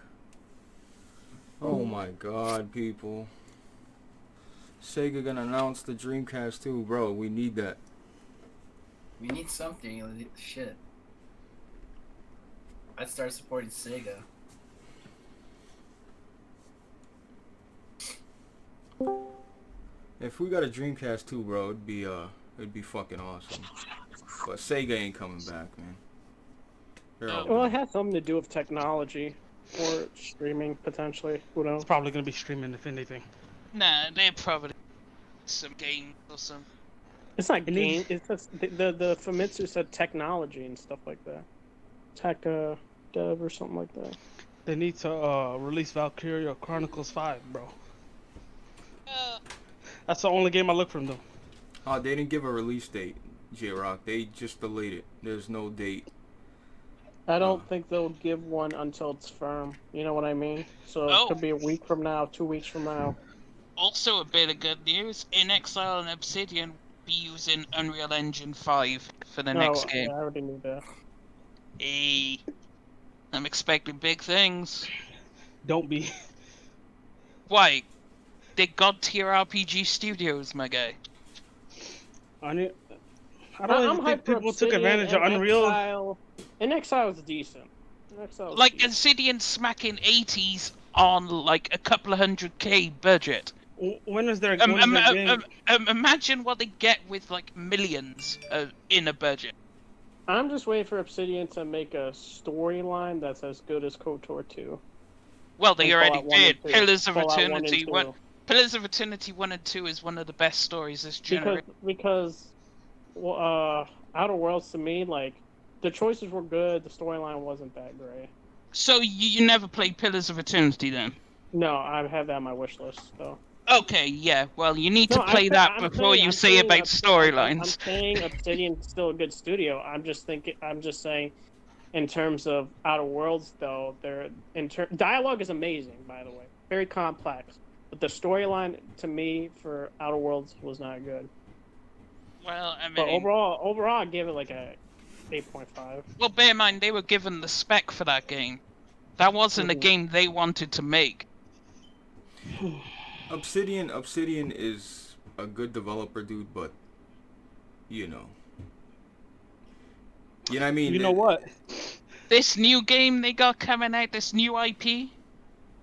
Oh my god, people. Sega gonna announce the Dreamcast too, bro. We need that. We need something. Shit. I'd start supporting Sega. If we got a Dreamcast too, bro, it'd be fucking awesome. But Sega ain't coming back, man. Well, it has something to do with technology or streaming potentially. Who knows? It's probably gonna be streaming if anything. Nah, they're probably some game or some. It's not game. It's just the Famitsu said technology and stuff like that. Tech dev or something like that. They need to release Valkyria Chronicles 5, bro. That's the only game I look from them. Oh, they didn't give a release date, J-Rock. They just delayed it. There's no date. I don't think they'll give one until it's firm. You know what I mean? So it could be a week from now, 2 weeks from now. Also, a bit of good news: In Exile and Obsidian will be using Unreal Engine 5 for the next game. Yeah, I already knew that. Hey, I'm expecting big things. Don't be. Why? They're god tier RPG studios, my guy. I don't really think people took advantage of Unreal. Exile. In Exile is decent. Like Obsidian smacking 80s on like a couple of $100K budget. When is their game? Imagine what they get with like millions in a budget. I'm just waiting for Obsidian to make a storyline that's as good as KOTOR 2. Well, they already did. Pillars of Fallout Eternity 1. Pillars of Eternity 1 and 2 is one of the best stories this generation. Because Outer Worlds to me, like, the choices were good, the storyline wasn't that great. So you never played Pillars of Eternity then? No, I have that on my wish list, though. Okay, yeah. Well, you need No, to play that before you say about I'm storylines. saying Obsidian's still a good studio. I'm just saying, in terms of Outer Worlds, though, dialogue is amazing. By the way, very complex, but the storyline to me for Outer Worlds was not good. Well, I mean, But overall, I give it like a 8.5. well, bear in mind they were given the spec for that game. That wasn't a game they wanted to make. Obsidian is a good developer, dude, but you know what I mean. You know what? This new game they got coming out, this new IP.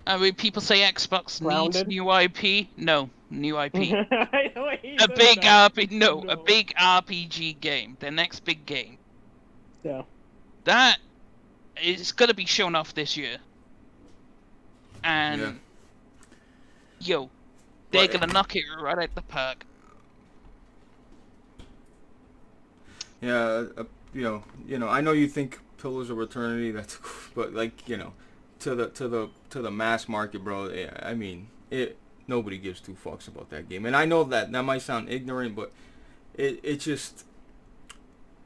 I mean, people say Xbox needs new IP. No, new IP. A big RPG game. Their next big game. Yeah. That is gonna be shown off this year. And they're gonna knock it right out the park. Yeah, you know, I know you think Pillars of Eternity, that's, but like, you know, to the mass market, bro. I mean, nobody gives two fucks about that game, and I know that might sound ignorant, but it just,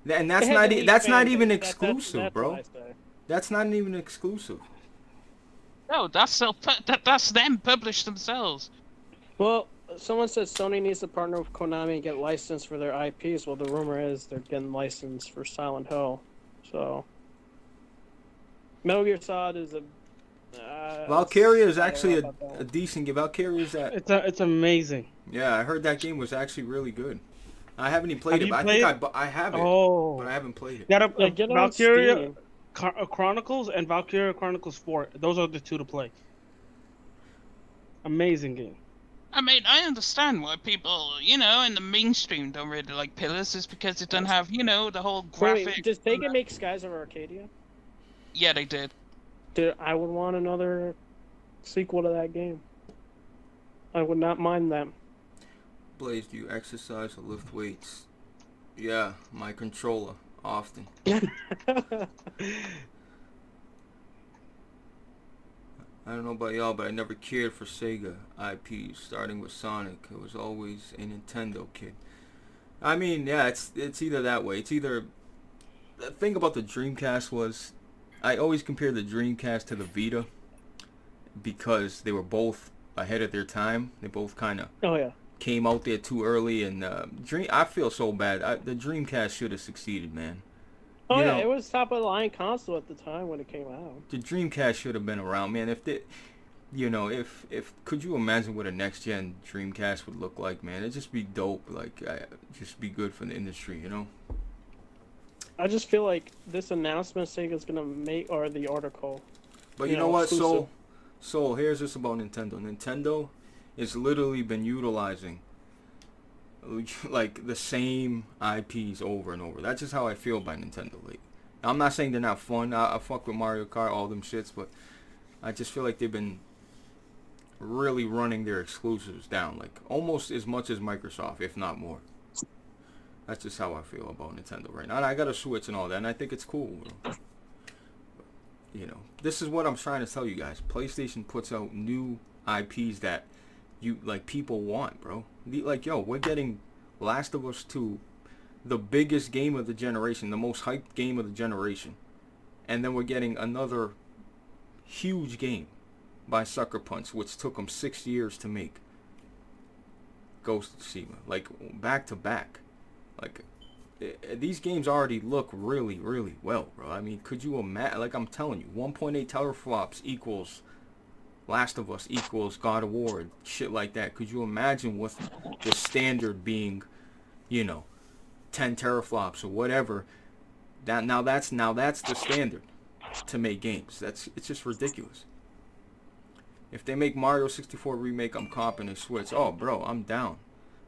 and that's not even exclusive, bro. That's not even exclusive. No, that's them published themselves. Well, someone said Sony needs to partner with Konami and get licensed for their IPs. Well, the rumor is they're getting licensed for Silent Hill. So, Metal Gear Solid is a. Valkyria is actually a decent game. Valkyria is it's amazing. Yeah, I heard that game was actually really good. I haven't even played it, but I have it, but I haven't played it. Valkyria Chronicles and Valkyria Chronicles 4. Those are the two to play. Amazing game. I mean, I understand why people, in the mainstream don't really like Pillars, is because it doesn't have, the whole graphic. Wait, does Sega make Skies of Arcadia? Yeah, they did. Dude, I would want another sequel to that game. I would not mind that. Blaze, do you exercise or lift weights? Yeah, my controller, often. I don't know about y'all, but I never cared for Sega IPs, starting with Sonic. I was always a Nintendo kid. I mean, yeah, it's either that way. It's either... The thing about the Dreamcast was, I always compared the Dreamcast to the Vita, because they were both ahead of their time. They both kind of came out there too early, and I feel so bad. The Dreamcast should have succeeded, man. Oh, yeah, it was top of the line console at the time when it came out. The Dreamcast should have been around, man. If could you imagine what a next gen Dreamcast would look like, man? It'd just be dope, like just be good for the industry, you know. I just feel like this announcement Sega's gonna make, or the article. But you know what, so here's this about Nintendo. Nintendo has literally been utilizing like the same IPs over and over. That's just how I feel by Nintendo lately. I'm not saying they're not fun. I fuck with Mario Kart, all them shits, but I just feel like they've been really running their exclusives down, like almost as much as Microsoft, if not more. That's just how I feel about Nintendo right now. And I got a Switch and all that, and I think it's cool. You know, this is what I'm trying to tell you guys. PlayStation puts out new IPs that people want, bro. Like, yo, we're getting Last of Us 2, the biggest game of the generation, the most hyped game of the generation. And then we're getting another huge game by Sucker Punch, which took them 6 years to make. Ghost of Tsushima. Like, back to back. Like, these games already look really, really well, bro. I mean, could you imagine? Like, I'm telling you, 1.8 teraflops equals Last of Us equals God of War, shit like that. Could you imagine with the standard being, 10 teraflops or whatever? Now that's the standard to make games. It's just ridiculous. If they make Mario 64 remake, I'm copping a Switch. Oh, bro, I'm down.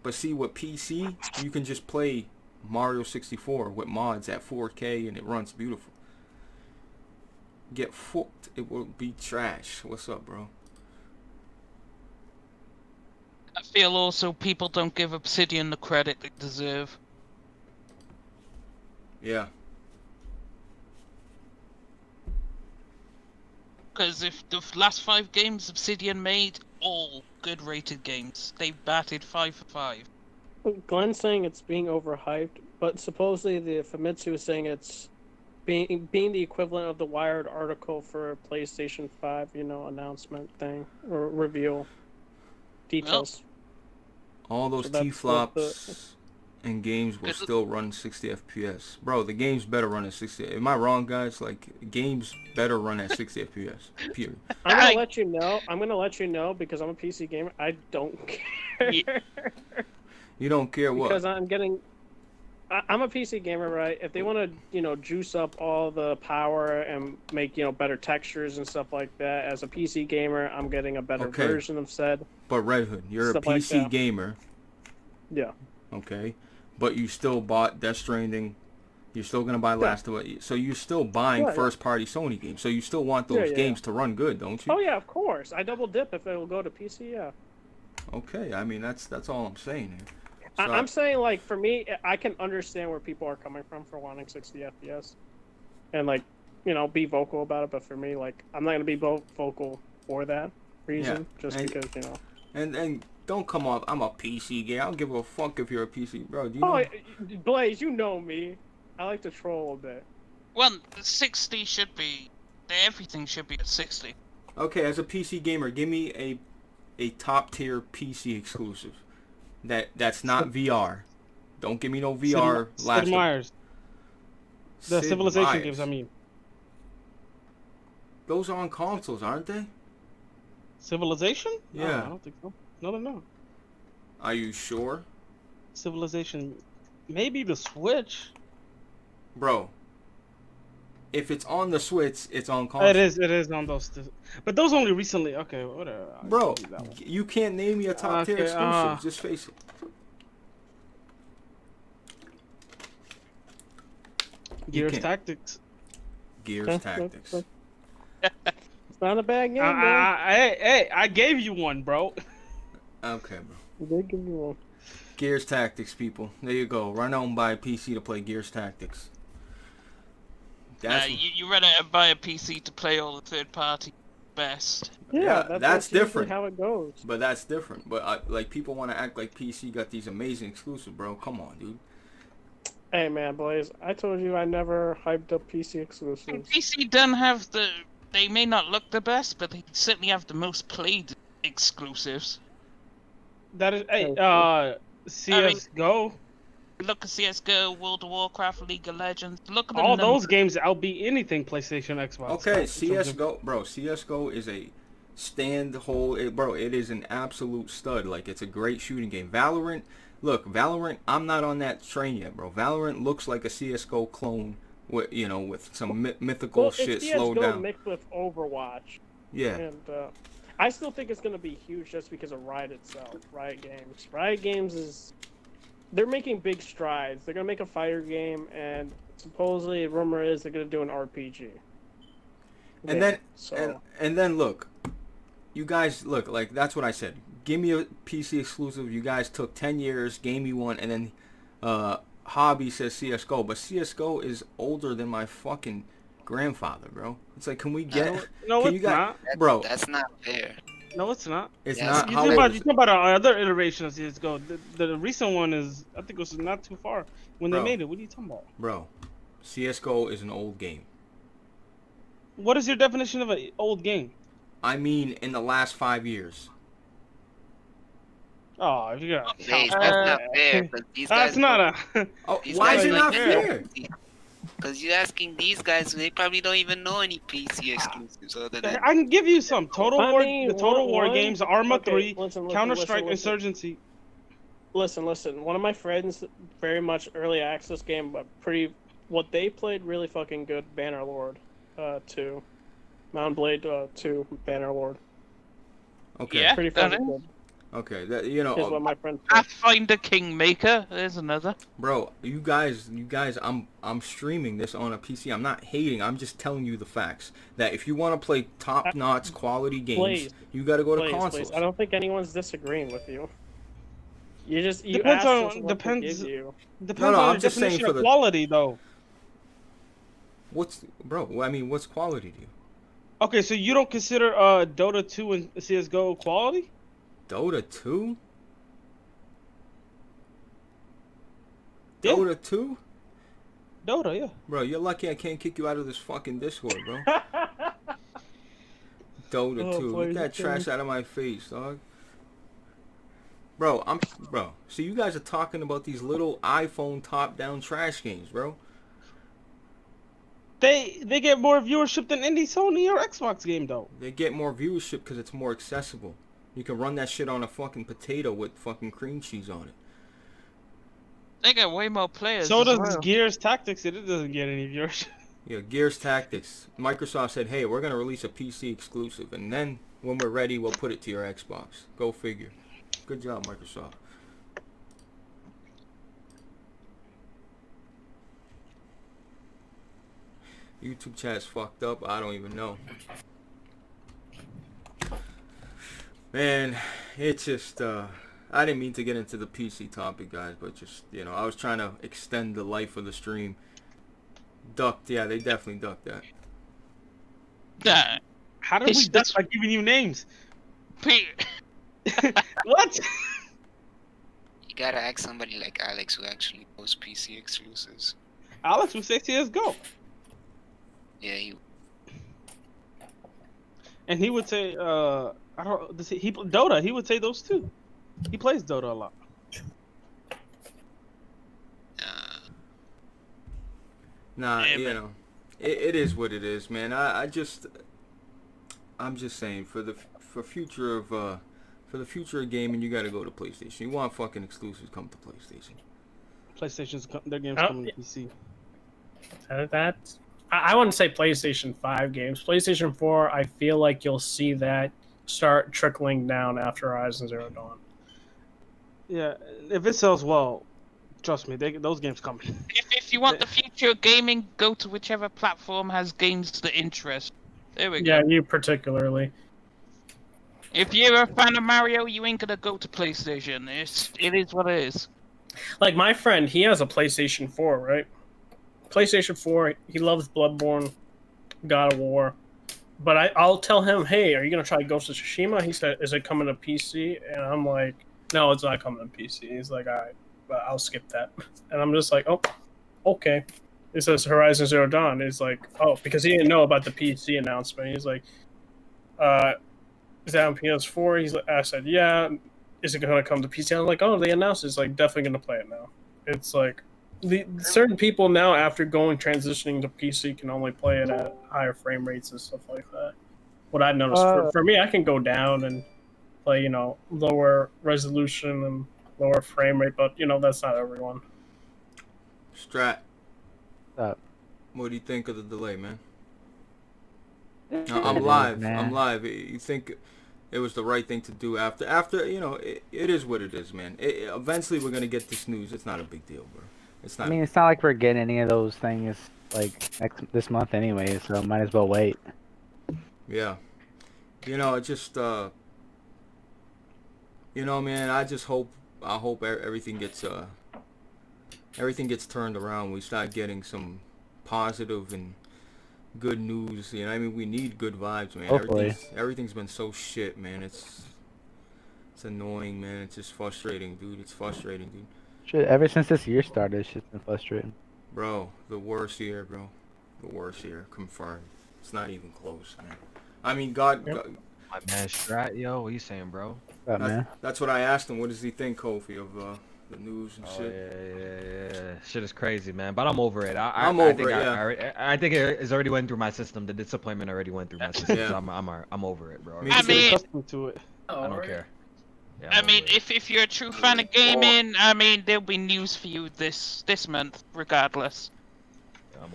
But see, with PC, you can just play Mario 64 with mods at 4K and it runs beautiful. Get fucked, it will be trash. What's up, bro? I feel also people don't give Obsidian the credit they deserve. Yeah. Because if the last 5 games Obsidian made all good rated games. They batted 5 for 5. Glenn's saying it's being overhyped, but supposedly the Famitsu is saying it's being the equivalent of the Wired article for PlayStation 5, announcement thing or reveal details. All those So that's T-flops and games will still run 60 FPS. Bro, the games better run at 60. Am I wrong, guys? Like, games better run at 60 FPS. Period. I'm gonna let you know. I'm gonna let you know because I'm a PC gamer. I don't care. You don't care what? Because I'm a PC gamer, right? If they want to, juice up all the power and make, better textures and stuff like that, as a PC gamer, I'm getting a better version of said. But Red Hood, you're a PC gamer. Yeah. Okay. But you still bought Death Stranding. You're still going to buy Last of Us. So you're still buying first-party Sony games. So you still want those games to run good, don't you? Oh, yeah, of course. I double dip if it will go to PC, yeah. Okay. I mean, that's all I'm saying here. So, I'm saying, like, for me, I can understand where people are coming from for wanting 60 FPS. And, like, be vocal about it. But for me, like, I'm not going to be vocal for that reason. Because, And don't come off, I'm a PC gamer. I don't give a fuck if you're a PC. Bro, do you know? Blaze, you know me. I like to troll a bit. Well, 60 should be... Everything should be at 60. Okay, as a PC gamer, give me a top-tier PC exclusive. That's not VR. Don't give me no VR. Sid Meier's. The Civilization games, I mean. Those are on consoles, aren't they? Civilization? Yeah. Oh, I don't think so. No. Are you sure? Civilization, maybe the Switch. Bro, if it's on the Switch, it's on console. It is on those. But those only recently. Okay, whatever. Bro, you can't name me a top tier exclusive. Just face it. Gears Tactics. Gears Tactics. It's not a bad game, Hey, I gave you one, bro. Okay, bro. They give you one. Gears Tactics, people. There you go. Run out and buy a PC to play Gears Tactics. You run out and buy a PC to play all the third-party best. Yeah, that's different. How it goes. But that's different. But like people want to act like PC got these amazing exclusives, bro. Come on, dude. Hey man, Blaze, I told you I never hyped up PC exclusives. PC don't have the... They may not look the best, but they certainly have the most played exclusives. That is... Hey, CSGO. Look at CSGO, World of Warcraft, League of Legends. Look at all those games outbeat anything PlayStation, Xbox. Okay, CSGO, bro. CSGO is a bro. It is an absolute stud. Like, it's a great shooting game. Valorant, Valorant. I'm not on that train yet, bro. Valorant looks like a CSGO clone with with some mythical shit slowed down. Mixed with Overwatch. Yeah. And I still think it's gonna be huge just because of Riot itself. Riot Games is. They're making big strides. They're gonna make a fighter game, and supposedly, rumor is they're gonna do an RPG. And then look, you guys like that's what I said. Give me a PC exclusive. You guys took 10 years, gave me one, and then Hobby says CS:GO, but CS:GO is older than my fucking grandfather, bro. It's like, can we get? No, it's not, bro. That's not fair. No, it's not. It's not. You talking about other iteration of CS:GO. The recent one is, I think it was not too far when they made it. What are you talking about? Bro, CS:GO is an old game. What is your definition of an old game? I mean, in the last 5 years. Oh, you got. That's not fair. These guys that's not a. Why is it not fair? Because you're asking these guys, they probably don't even know any PC exclusives other than... I can give you some. Total War games, Arma 3, Counter-Strike, Insurgency. Listen. One of my friends, very much early access game, but what they played really fucking good, Bannerlord 2. Mount Blade 2, Bannerlord. Okay. Yeah, pretty fucking good. Okay, Here's what my friend Pathfinder Kingmaker, there's another. Bro, you guys, I'm streaming this on a PC. I'm not hating. I'm just telling you the facts. That if you want to play top-notch quality games, you got to go to consoles. I don't think anyone's disagreeing with you. You depends on depends on the definition of quality, though. What's quality to you? Okay, so you don't consider Dota 2 and CS:GO quality? Dota 2? Yeah. Dota 2? Dota, yeah. Bro, you're lucky I can't kick you out of this fucking Discord, bro. Dota 2. boy, Get that trash out of my face, dog. Bro, so you guys are talking about these little iPhone top-down trash games, bro. They get more viewership than any Sony or Xbox game, though. They get more viewership because it's more accessible. You can run that shit on a fucking potato with fucking cream cheese on it. They get way more players. So as does well. Gears Tactics, it doesn't get any viewership. Yeah, Gears Tactics. Microsoft said, hey, we're going to release a PC exclusive, and then when we're ready, we'll put it to your Xbox. Go figure. Good job, Microsoft. YouTube chat's fucked up. I don't even know. Man, it's just, I didn't mean to get into the PC topic, guys, but just, you know, I was trying to extend the life of the stream. Ducked, yeah, they definitely ducked that. Yeah. How did we duck by giving you names? What? You gotta ask somebody like Alex who actually knows PC exclusives. Alex would say CSGO. Yeah, he. And he would say, I don't. He Dota. He would say those too. He plays Dota a lot. Nah, Yeah, you man. know, it is what it is, man. I'm just saying for the future of gaming, you got to go to PlayStation. You want fucking exclusives, come to PlayStation. PlayStation's their games Oh, coming to PC. I wouldn't say PlayStation 5 games. PlayStation 4, I feel like you'll see that start trickling down after Horizon Zero Dawn. Yeah, if it sells well, trust me, those games coming. If you want the future of gaming, go to whichever platform has games that interest. There we go. Yeah, you particularly. If you're a fan of Mario, you ain't gonna go to PlayStation. It is what it is. Like my friend, he has a PlayStation 4, right? PlayStation 4, he loves Bloodborne, God of War. But I'll tell him, hey, are you going to try Ghost of Tsushima? He said, is it coming to PC? And I'm like, no, it's not coming to PC. He's like, all right, but I'll skip that. And I'm just like, oh, okay. It says Horizon Zero Dawn. He's like, oh, because he didn't know about the PC announcement. He's like, is that on PS4? I said, yeah. Is it going to come to PC? I'm like, oh, they announced it. It's like, definitely going to play it now. It's like, certain people now, after transitioning to PC, can only play it at higher frame rates and stuff like that. What I've noticed, for me, I can go down and play, you know, lower resolution and lower frame rate, but, you know, that's not everyone. Strat. What do you think of the delay, man? I'm live. I'm live. You think it was the right thing to do after you know, it is what it is, man. Eventually we're going to get this news. It's not a big deal, bro. It's not. I mean, it's not like we're getting any of those things like this month anyway, so might as well wait. Yeah. You know, it just you know, man, I hope everything gets turned around. We start getting some positive and good news. You know, I mean, we need good vibes, man. Hopefully. Everything's been so shit, man. It's annoying, man. It's just frustrating, dude. It's frustrating, dude. Shit, ever since this year started, it's just been frustrating. Bro, the worst year, bro. The worst year, confirmed. It's not even close, man. I mean, God, My man Strat, yo, what you saying, bro? That's what I asked him. What does he think, Kofi, of the news and shit? Yeah. Shit is crazy, man. But I'm over it. I'm over it. I think it's already went through my system. The disappointment already went through my system. Yeah. So I'm over it, bro. I mean, accustomed to it. I don't care. Yeah, I I'm mean, over it. if you're a true fan of gaming, I mean, there'll be news for you this month, regardless. There'll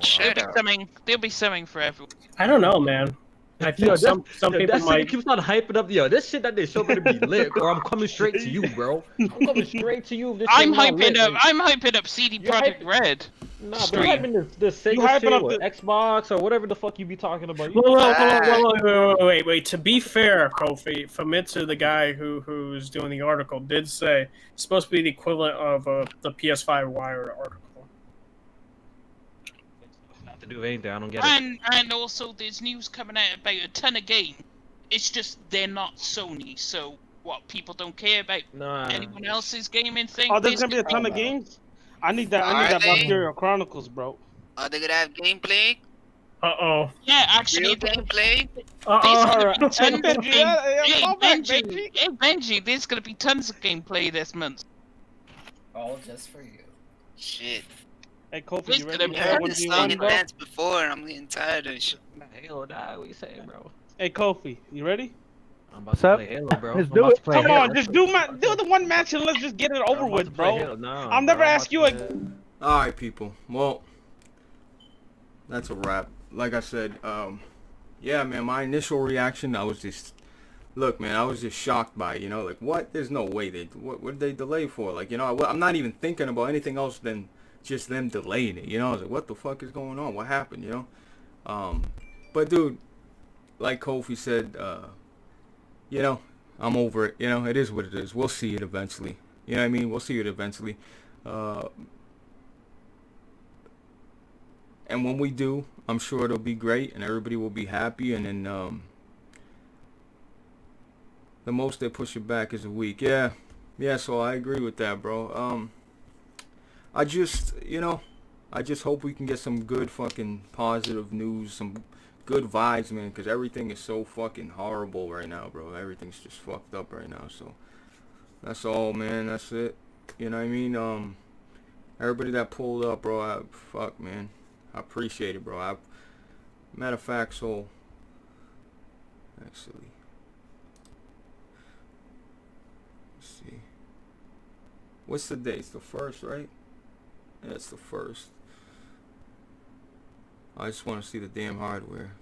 be something for everyone. I don't know, man. I think some people that might. shit keeps on hyping up. Yo, this shit that they show better be lit, or I'm coming straight to you, bro. I'm coming straight to you. If this I'm shit not lit, hyping up CD Projekt Red. Nah, but you're hyping the Sega shit, or Xbox, or whatever the fuck you be talking about. Wait. To be fair, Kofi, Famitsu, the guy who's doing the article, did say it's supposed to be the equivalent of the PS5 Wired article. Not to do with anything. I don't get it. And also, there's news coming out about a ton of games. It's just they're not Sony, so What, people don't care about Nah. anyone else's gaming thing? Oh, there's gonna be a basically? ton of games. I need that. I Are need that they? Valkyria Chronicles, bro. Are they gonna have gameplay? Uh-oh. Yeah, actually, Real gameplay? there's gonna Alright. be tons of Benji, game. Hey, fall back, Benji, Benji. hey, Benji, there's gonna be tons of gameplay this month. All just for you. Shit. Hey, Kofi, There's you gonna ready be for I that heard this 1v1, song in bro? dance before, and I'm getting tired of shit. Halo die. What you saying, bro? Hey, Kofi, you ready? I'm about What's to up? play Halo, bro. Let's I'm do about it. to play Come Halo. on, just do the one match and let's just get it over I'm about to with, play bro. Halo. Nah, I'll bro, never I'm about ask to you play- again. All right, people. Well, that's a wrap. Like I said, yeah, man. My initial reaction, I was just, look, man, I was just shocked by it. You know, like what? There's no way what did they delay for? Like, you know, I'm not even thinking about anything else than just them delaying it. You know, I was like, what the fuck is going on? What happened? You know, but dude, like Kofi said, you know, I'm over it. You know, it is what it is. We'll see it eventually. You know what I mean? We'll see it eventually. And when we do, I'm sure it'll be great and everybody will be happy. And then the most they push it back is a week. Yeah, so I agree with that, bro. I just, you know, I just hope we can get some good fucking positive news, some good vibes, man, because everything is so fucking horrible right now, bro. Everything's just fucked up right now. So that's all, man. That's it. You know what I mean? Everybody that pulled up, bro, fuck, man. I appreciate it, bro. Matter of fact, so actually, let's see. What's the date? It's the 1st, right? Yeah, it's the 1st. I just want to see the damn hardware.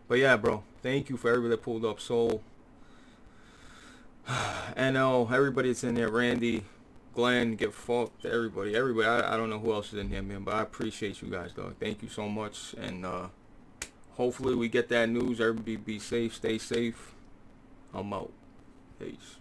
But yeah, bro, thank you for everybody that pulled up. So, and everybody that's in there, Randy, Glenn, get fucked, everybody. I don't know who else is in here, man, but I appreciate you guys, dog. Thank you so much, and hopefully we get that news. Everybody be safe, stay safe. I'm out. Peace.